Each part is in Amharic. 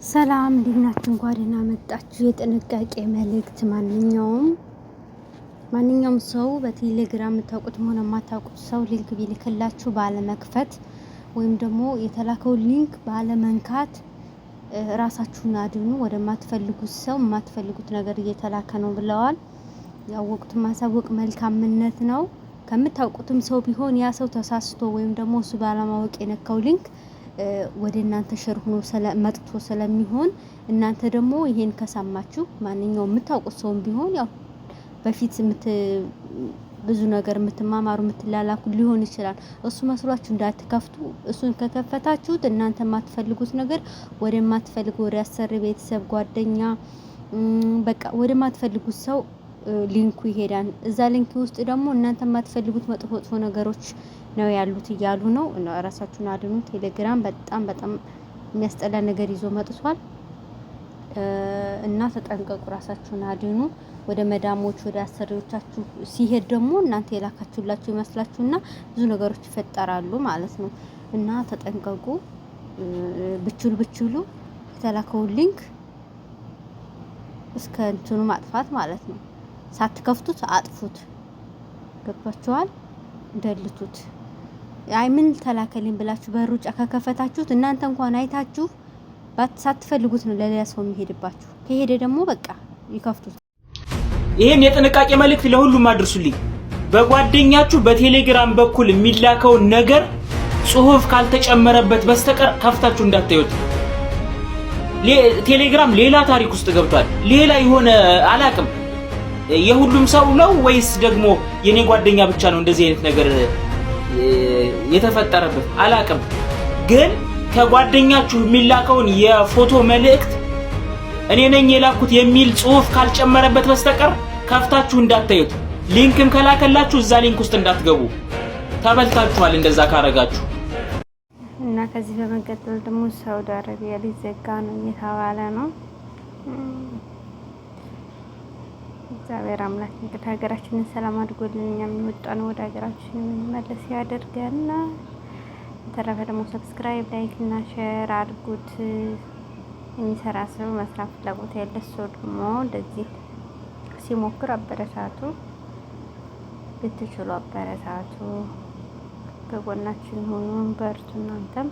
ሰላም እንዲናችሁ እንኳን ደህና መጣችሁ። የጥንቃቄ መልእክት ማንኛውም ሰው በቴሌግራም የምታውቁት ሆነ የማታውቁት ሰው ሊንክ ቢልክላችሁ ባለመክፈት ወይም ደግሞ የተላከው ሊንክ ባለመንካት ራሳችሁን አድኑ። ወደማትፈልጉት ሰው የማትፈልጉት ነገር እየተላከ ነው ብለዋል። ያወቁት ማሳወቅ መልካምነት ነው። ከምታውቁትም ሰው ቢሆን ያ ሰው ተሳስቶ ወይም ደግሞ እሱ ባለማወቅ የነካው ሊንክ ወደ እናንተ ሸር ሆኖ መጥቶ ስለሚሆን እናንተ ደግሞ ይሄን ከሰማችሁ ማንኛውም የምታውቁት ሰውም ቢሆን ያው በፊት ብዙ ነገር የምትማማሩ የምትላላኩ ሊሆን ይችላል። እሱ መስሏችሁ እንዳትከፍቱ። እሱን ከከፈታችሁት እናንተ የማትፈልጉት ነገር ወደማትፈልጉ ወደ አሰሪ ቤተሰብ፣ ጓደኛ በቃ ወደማትፈልጉት ሰው ሊንኩ ይሄዳል። እዛ ሊንክ ውስጥ ደግሞ እናንተ የማትፈልጉት መጥፎ ነገሮች ነው ያሉት እያሉ ነው። ራሳችሁን አድኑ። ቴሌግራም በጣም የሚያስጠላ ነገር ይዞ መጥቷል እና ተጠንቀቁ። ራሳችሁን አድኑ። ወደ መዳሞች ወደ አሰሪዎቻችሁ ሲሄድ ደግሞ እናንተ የላካችሁላችሁ ይመስላችሁና ብዙ ነገሮች ይፈጠራሉ ማለት ነው እና ተጠንቀቁ። ብችሉ የተላከው ሊንክ እስከ እንትኑ ማጥፋት ማለት ነው። ሳትከፍቱት አጥፉት። ገብቷችኋል? ደልቱት። አይ ምን ተላከልኝ ብላችሁ በሩጫ ከከፈታችሁት እናንተ እንኳን አይታችሁ ሳትፈልጉት ነው ለሌላ ሰው የሚሄድባችሁ። ከሄደ ደግሞ በቃ ይከፍቱት። ይሄን የጥንቃቄ መልእክት ለሁሉም አድርሱልኝ። በጓደኛችሁ በቴሌግራም በኩል የሚላከው ነገር ጽሁፍ ካልተጨመረበት በስተቀር ከፍታችሁ እንዳታዩት። ቴሌግራም ሌላ ታሪክ ውስጥ ገብቷል። ሌላ የሆነ አላቅም። የሁሉም ሰው ነው ወይስ ደግሞ የኔ ጓደኛ ብቻ ነው እንደዚህ አይነት ነገር የተፈጠረበት? አላቅም። ግን ከጓደኛችሁ የሚላከውን የፎቶ መልእክት እኔ ነኝ የላኩት የሚል ጽሁፍ ካልጨመረበት በስተቀር ከፍታችሁ እንዳታዩት። ሊንክም ከላከላችሁ እዛ ሊንክ ውስጥ እንዳትገቡ። ተበልታችኋል እንደዛ ካረጋችሁ። እና ከዚህ በመቀጠል ደግሞ ሳውዲ አረቢያ ሊዘጋ ነው እየተባለ ነው። እግዚአብሔር አምላክ እንግዲህ ሀገራችንን ሰላም አድርጎልን እኛም የወጣነው ወደ ሀገራችን የምንመለስ ያደርገን። በተረፈ ደግሞ ሰብስክራይብ፣ ላይክ እና ሼር አድርጉት። የሚሰራ ሰው መስራት ፍላጎት ያለ ሰው ደግሞ እንደዚህ ሲሞክር አበረታቱ። ብትችሉ አበረታቱ። ከጎናችን ሆኑ፣ በርቱ እናንተም።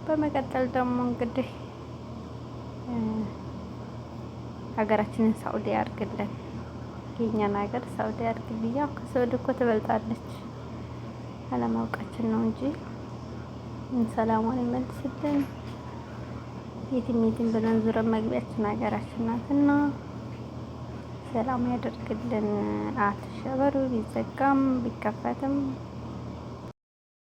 በመቀጠል ደግሞ እንግዲህ ሀገራችንን ሳውዲ ያርግልን። የኛን ሀገር ሳውዲ ያርግልን። ያው ከሳውዲ እኮ ትበልጣለች። አለማውቃችን ነው እንጂ ሰላሙን ይመልስልን። የትም ብለን ዙረን መግቢያችን ሀገራችን ናትና ሰላም ያደርግልን። አትሸበሩ። ቢዘጋም ቢከፈትም